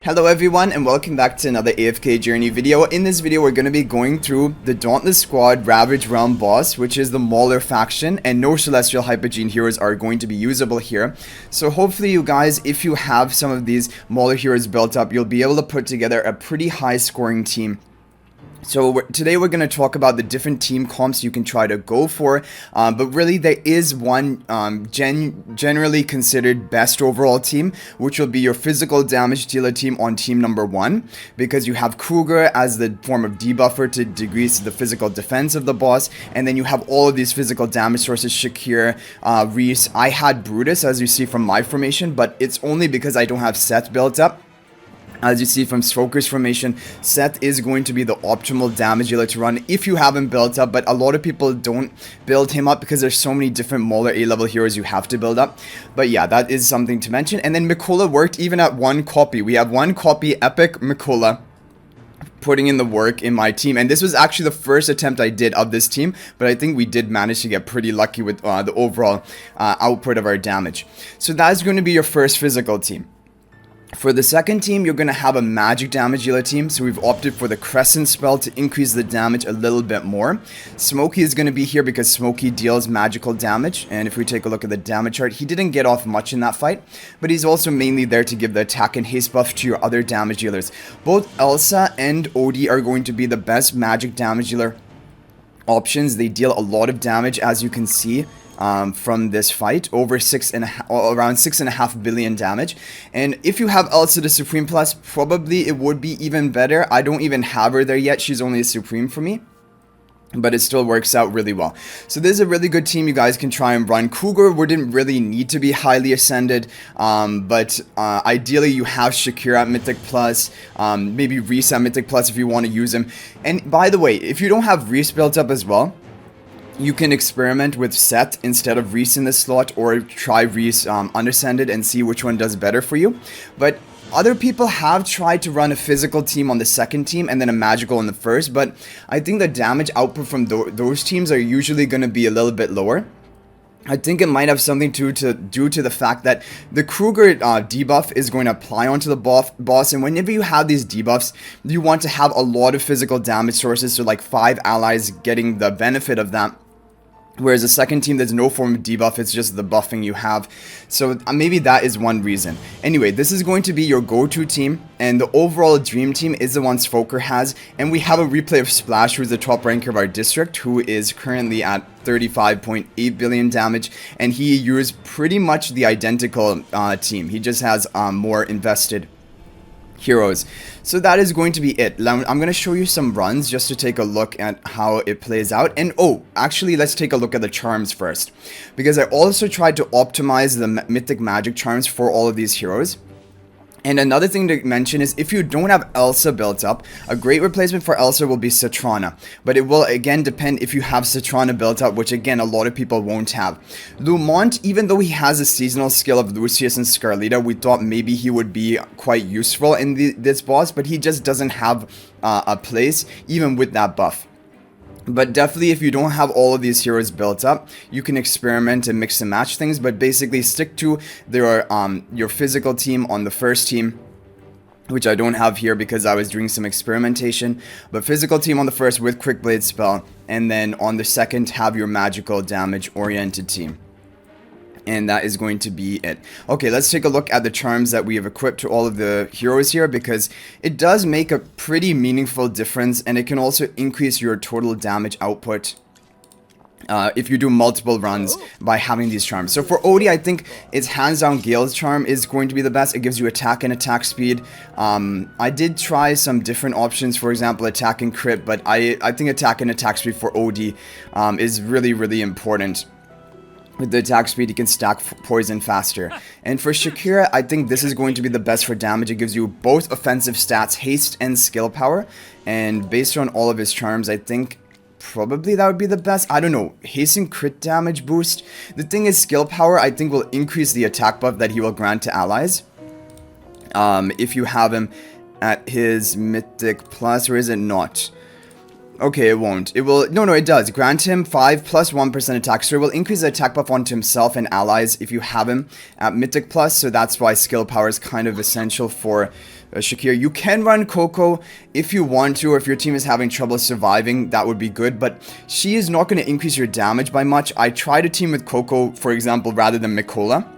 Hello everyone and welcome back to another AFK journey video. In this video we're going to be going through the Dauntless Squad Ravaged Realm boss, which is the Mauler faction, and no Celestial Hypergene heroes are going to be usable here. So hopefully you guys, if you have some of these Mauler heroes built up, you'll be able to put together a pretty high scoring team. So today we're going to talk about the different team comps you can try to go for, but really there is one generally considered best overall team, which will be your physical damage dealer team on team number 1, because you have Kruger as the form of debuffer to decrease the physical defense of the boss, and then you have all of these physical damage sources, Shakir, Reese. I had Brutus, as you see from my formation, but it's only because I don't have Seth built up. As you see from Stroker's formation, Seth is going to be the optimal damage dealer to run if you have him built up, but a lot of people don't build him up because there's so many different Mauler A-level heroes you have to build up. But yeah, that is something to mention. And then MIKOLA worked even at one copy. We have one copy, Epic MIKOLA, putting in the work in my team, and this was actually the first attempt I did of this team, but I think we did manage to get pretty lucky with the overall output of our damage. So that is going to be your first physical team. For the second team, you're going to have a magic damage dealer team, so we've opted for the Crescent spell to increase the damage a little bit more. Smokey is going to be here because Smokey deals magical damage, and if we take a look at the damage chart, he didn't get off much in that fight, but he's also mainly there to give the attack and haste buff to your other damage dealers. Both Elsa and Odie are going to be the best magic damage dealer options. They deal a lot of damage, as you can see. From this fight, over around 6.5 billion damage. And if you have Elsa the Supreme Plus, probably it would be even better. I don't even have her there yet. She's only a Supreme for me, but it still works out really well. So this is a really good team you guys can try and run. Cougar wouldn't really need to be highly ascended, but ideally you have Shakir at Mythic Plus, maybe Reese at Mythic Plus if you want to use him. And by the way, if you don't have Reese built up as well, you can experiment with Seth instead of Reese in this slot, or try Reese unascended and see which one does better for you. But other people have tried to run a physical team on the second team and then a magical on the first, but I think the damage output from those teams are usually going to be a little bit lower. I think it might have something to do to the fact that the Kruger debuff is going to apply onto the boss, and whenever you have these debuffs, you want to have a lot of physical damage sources, so like 5 allies getting the benefit of that. Whereas the second team, there's no form of debuff, it's just the buffing you have. So maybe that is one reason. Anyway, this is going to be your go-to team, and the overall dream team is the one Stroker has. And we have a replay of Splash, who's the top ranker of our district, who is currently at 35.8 billion damage, and he used pretty much the identical team. He just has more invested heroes. So that is going to be it. I'm going to show you some runs just to take a look at how it plays out. And oh, actually let's take a look at the charms first, because I also tried to optimize the mythic magic charms for all of these heroes. And another thing to mention is if you don't have Elsa built up, a great replacement for Elsa will be Citrana. But it will again depend if you have Citrana built up, which again a lot of people won't have. Lumont, even though he has a seasonal skill of Lucius and Scarlita, we thought maybe he would be quite useful in this boss, but he just doesn't have a place even with that buff. But definitely, if you don't have all of these heroes built up, you can experiment and mix and match things, but basically stick to your physical team on the first team, which I don't have here because I was doing some experimentation, but physical team on the first with Quick Blade spell, and then on the second have your magical damage oriented team. And that is going to be it. Okay, let's take a look at the charms that we have equipped to all of the heroes here, because it does make a pretty meaningful difference, and it can also increase your total damage output if you do multiple runs by having these charms. So for Odie, I think it's hands down Gale's charm is going to be the best. It gives you attack and attack speed. I did try some different options, for example attack and crit, but I think attack and attack speed for Odie is really important. With the attack speed, you can stack poison faster. And for Shakira, I think this is going to be the best for damage. It gives you both offensive stats, haste and skill power. And based on all of his charms, I think probably that would be the best. I don't know. Haste and crit damage boost. The thing is, skill power, I think, will increase the attack buff that he will grant to allies. If you have him at his Mythic Plus, or is it not? Okay, it won't. It will... No, it does. Grant him 5 plus 1% attack. So it will increase the attack buff onto himself and allies if you have him at Mythic Plus. So that's why skill power is kind of essential for Shakir. You can run Coco if you want to, or if your team is having trouble surviving, that would be good, but she is not going to increase your damage by much. I tried to team with Coco, for example, rather than MIKOLA.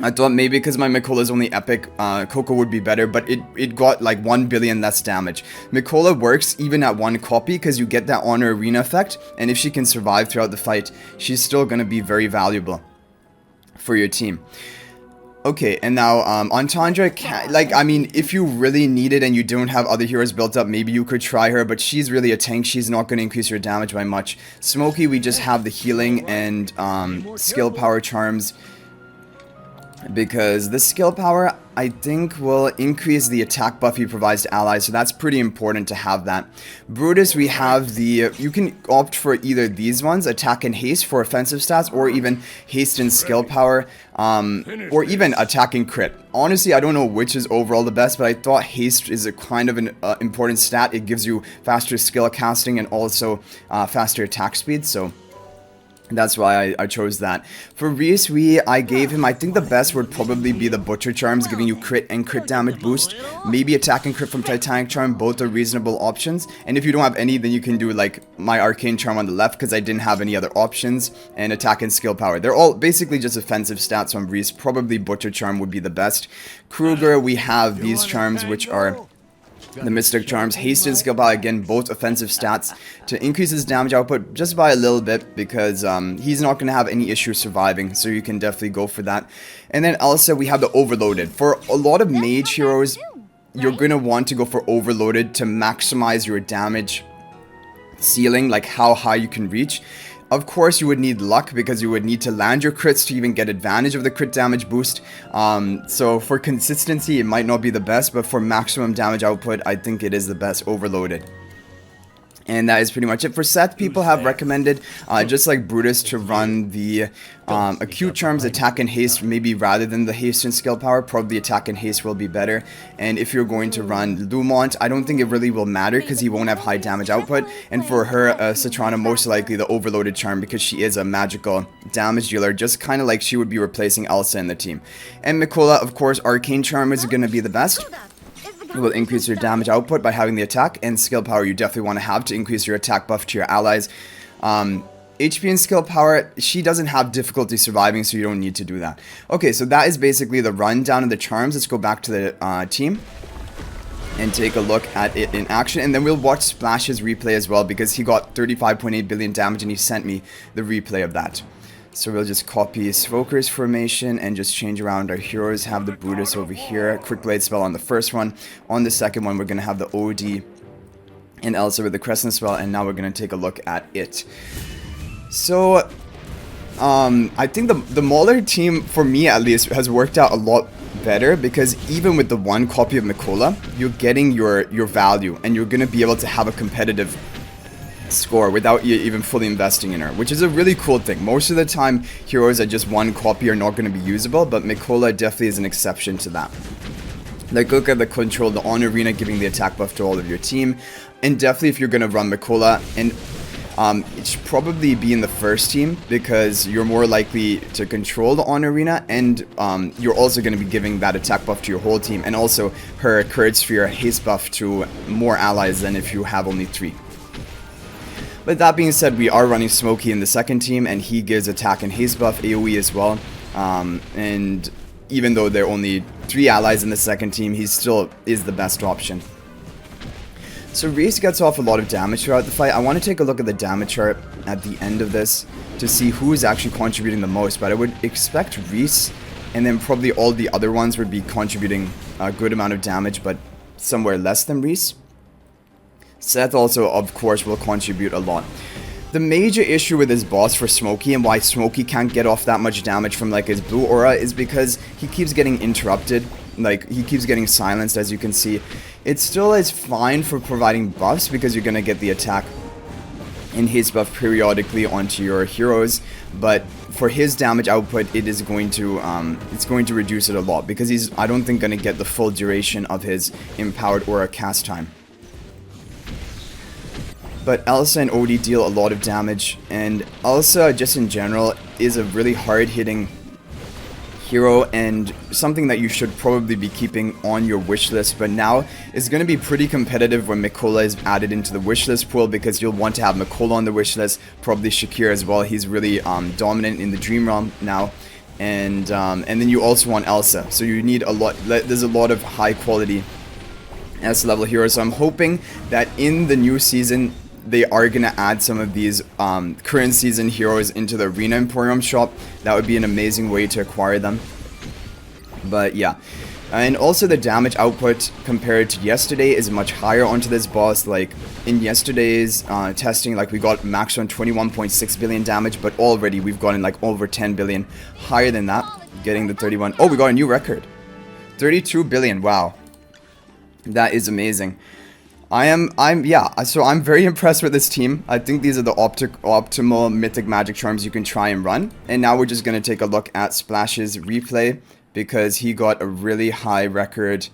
I thought maybe because my MIKOLA is only epic, Coco would be better, but it got like 1 billion less damage. MIKOLA works even at 1 copy because you get that honor arena effect, and if she can survive throughout the fight, she's still going to be very valuable for your team. Okay, and now Entendre, I mean, if you really need it and you don't have other heroes built up, maybe you could try her, but she's really a tank. She's not going to increase your damage by much. Smokey, we just have the healing and skill power charms, because the skill power, I think, will increase the attack buff he provides to allies, so that's pretty important to have that. Brutus, we have the, you can opt for either these ones, attack and haste for offensive stats, or even haste and skill power, or even attack and crit. Honestly, I don't know which is overall the best, but I thought haste is a kind of an important stat. It gives you faster skill casting and also faster attack speed, so that's why I chose that. For Reese, I gave him, I think the best would probably be the Butcher Charms, giving you crit and crit damage boost. Maybe attack and crit from Titanic Charm, both are reasonable options. And if you don't have any, then you can do like my Arcane Charm on the left, because I didn't have any other options, and attack and skill power. They're all basically just offensive stats on Reese. Probably Butcher Charm would be the best. Kruger, we have these charms, which are the Mystic Charms, haste and skill power, again, both offensive stats to increase his damage output just by a little bit, because he's not going to have any issue surviving, so you can definitely go for that. And then also we have the Overloaded. For a lot of mage heroes, you're going to want to go for Overloaded to maximize your damage ceiling, like how high you can reach. Of course, you would need luck, because you would need to land your crits to even get advantage of the crit damage boost. So for consistency, it might not be the best, but for maximum damage output, I think it is the best Overloaded. And that is pretty much it. For Seth, people have recommended, just like Brutus, to run the acute charms, attack and haste, maybe rather than the haste and skill power. Probably attack and haste will be better. And if you're going to run Lumont, I don't think it really will matter, because he won't have high damage output. And for her, Citrana, most likely the Overloaded charm, because she is a magical damage dealer, just kind of like she would be replacing Elsa in the team. And MIKOLA, of course, Arcane Charm is going to be the best. It will increase your damage output by having the attack, and skill power you definitely want to have to increase your attack buff to your allies. HP and skill power, she doesn't have difficulty surviving, so you don't need to do that. Okay, so that is basically the rundown of the charms. Let's go back to the team and take a look at it in action, and then we'll watch Splash's replay as well, because he got 35.8 billion damage and he sent me the replay of that. So we'll just copy Smoker's formation and just change around our heroes. Have the Brutus over here, Quick Blade spell on the first one. On the second one, we're going to have the OD and Elsa with the Crescent spell, and now we're going to take a look at it. So I think the Mauler team, for me at least, has worked out a lot better, because even with the one copy of MIKOLA, you're getting your value, and you're going to be able to have a competitive score without you even fully investing in her, which is a really cool thing. Most of the time, heroes that just one copy are not going to be usable, but MIKOLA definitely is an exception to that. Like, look at the control, the honor arena, giving the attack buff to all of your team, and definitely if you're going to run MIKOLA, and it should probably be in the first team, because you're more likely to control the honor arena, and you're also going to be giving that attack buff to your whole team, and also her Courage Sphere haste buff to more allies than if you have only 3. But that being said, we are running Smokey in the second team, and he gives attack and haste buff, AoE as well. And even though there are only 3 allies in the second team, he still is the best option. So Reese gets off a lot of damage throughout the fight. I want to take a look at the damage chart at the end of this to see who is actually contributing the most, but I would expect Reese, and then probably all the other ones would be contributing a good amount of damage, but somewhere less than Reese. Seth also, of course, will contribute a lot. The major issue with this boss for Smokey, and why Smokey can't get off that much damage from like his blue aura, is because he keeps getting interrupted. Like, he keeps getting silenced, as you can see. It still is fine for providing buffs, because you're going to get the attack and haste buff periodically onto your heroes, but for his damage output, it is going to it's going to reduce it a lot, because he's, I don't think, going to get the full duration of his empowered aura cast time. But Elsa and OD deal a lot of damage, and Elsa, just in general, is a really hard-hitting hero and something that you should probably be keeping on your wish list, but now it's going to be pretty competitive when MIKOLA is added into the wish list pool, because you'll want to have MIKOLA on the wish list, probably Shakir as well. He's really dominant in the Dream Realm now, and then you also want Elsa, so you need a lot. There's a lot of high quality S level heroes, so I'm hoping that in the new season they are going to add some of these current season heroes into the Arena Emporium shop. That would be an amazing way to acquire them. But yeah. And also the damage output compared to yesterday is much higher onto this boss. Like in yesterday's testing, like we got max on 21.6 billion damage, but already we've gotten like over 10 billion. Higher than that, getting the 31. Oh, we got a new record. 32 billion, wow. That is amazing. So I'm very impressed with this team. I think these are the optimal mythic magic charms you can try and run. And now we're just going to take a look at Splash's replay, because he got a really high record,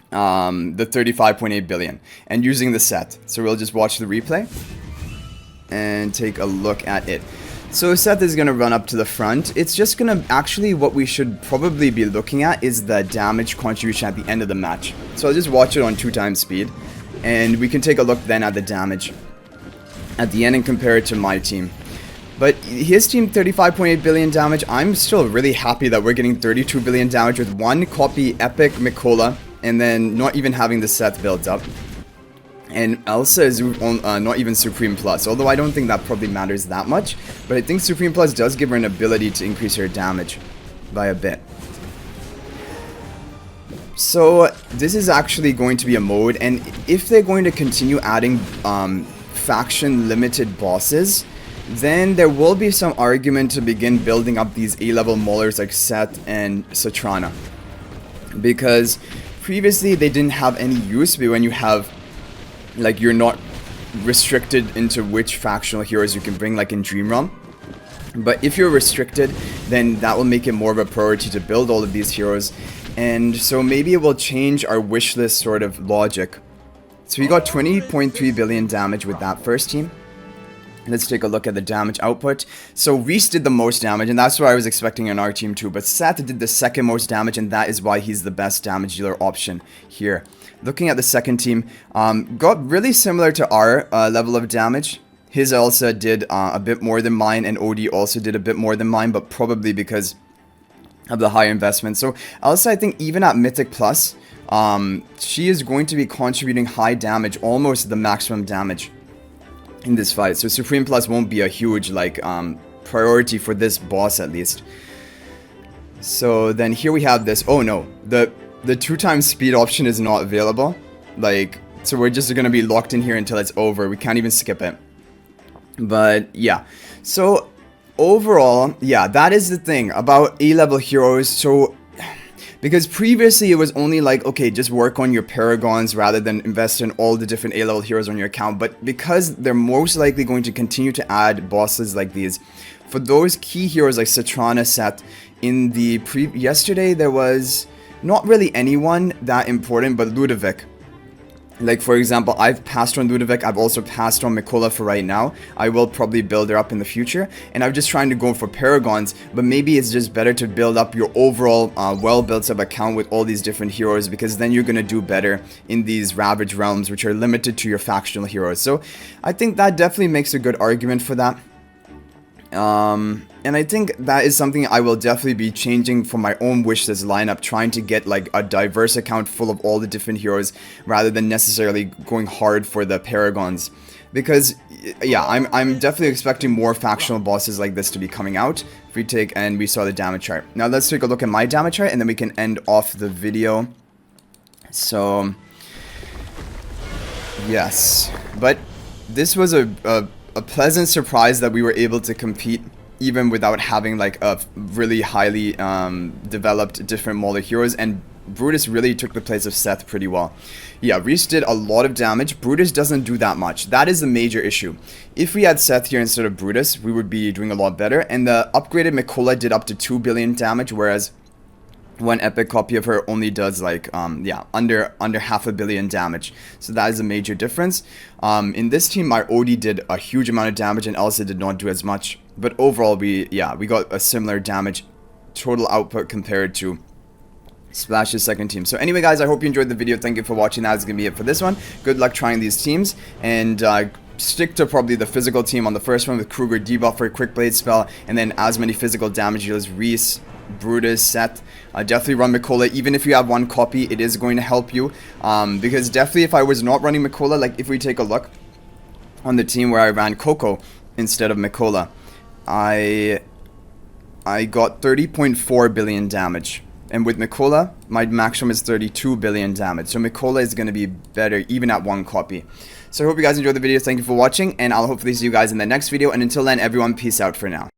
the 35.8 billion, and using the set. So we'll just watch the replay and take a look at it. So Seth is going to run up to the front. It's just going to actually, what we should probably be looking at is the damage contribution at the end of the match. So I'll just watch it on 2x speed, and we can take a look then at the damage at the end and compare it to my team. But his team, 35.8 billion damage. I'm still really happy that we're getting 32 billion damage with one copy epic MIKOLA, and then not even having the Seth built up. And Elsa is not even Supreme Plus, although I don't think that probably matters that much. But I think Supreme Plus does give her an ability to increase her damage by a bit. So this is actually going to be a mode, and if they're going to continue adding faction limited bosses, then there will be some argument to begin building up these A-level maulers like Seth and Satrana. Because previously they didn't have any use, but when you have, like, you're not restricted into which factional heroes you can bring, like in Dream Realm. But if you're restricted, then that will make it more of a priority to build all of these heroes. And so maybe it will change our wish list sort of logic. So we got 20.3 billion damage with that first team. Let's take a look at the damage output. So Reese did the most damage, and that's what I was expecting in our team too. But Seth did the second most damage, and that is why he's the best damage dealer option here. Looking at the second team, got really similar to our level of damage. His Elsa did a bit more than mine, and OD also did a bit more than mine, but probably because of the higher investment. So Elsa, I think even at Mythic Plus, she is going to be contributing high damage, almost the maximum damage in this fight. So Supreme Plus won't be a huge like priority for this boss at least. So then here we have this. Oh no, the 2x speed option is not available. Like, so we're just gonna be locked in here until it's over. We can't even skip it. But yeah, so overall, yeah, that is the thing about A-level heroes. So because previously it was only like, okay, just work on your paragons rather than invest in all the different A-level heroes on your account. But because they're most likely going to continue to add bosses like these, for those key heroes like Satrana, Seth, in the yesterday there was not really anyone that important, but Ludovic. Like, for example, I've passed on Ludovic. I've also passed on MIKOLA for right now. I will probably build her up in the future. And I'm just trying to go for Paragons. But maybe it's just better to build up your overall well-built-up account with all these different heroes, because then you're going to do better in these Ravaged realms, which are limited to your factional heroes. So I think that definitely makes a good argument for that. And I think that is something I will definitely be changing for my own wishlist lineup, trying to get like a diverse account full of all the different heroes rather than necessarily going hard for the paragons. Because yeah, I'm definitely expecting more factional bosses like this to be coming out. If we take, and we saw the damage chart. Now let's take a look at my damage chart, and then we can end off the video. So yes, but this was a pleasant surprise that we were able to compete even without having like a really highly developed different Mauler heroes, and Brutus really took the place of Seth pretty well. Yeah, Reese did a lot of damage. Brutus doesn't do that much. That is the major issue. If we had Seth here instead of Brutus, we would be doing a lot better. And the upgraded MIKOLA did up to 2 billion damage, whereas one epic copy of her only does like yeah, under 500 million damage. So that is a major difference. In this team, my OD did a huge amount of damage and Elsa did not do as much. But overall, we got a similar damage total output compared to Splash's second team. So anyway, guys, I hope you enjoyed the video. Thank you for watching. That's going to be it for this one. Good luck trying these teams, and stick to probably the physical team on the first one with Kruger, Debuffer, Quick Blade Spell, and then as many physical damage dealers, Reese, Brutus, Seth. Definitely run MIKOLA. Even if you have one copy, it is going to help you, because definitely if I was not running MIKOLA, like if we take a look on the team where I ran Coco instead of MIKOLA, I got 30.4 billion damage. And with MIKOLA, my maximum is 32 billion damage. So MIKOLA is going to be better even at one copy. So I hope you guys enjoyed the video. Thank you for watching, and I'll hopefully see you guys in the next video. And until then, everyone, peace out for now.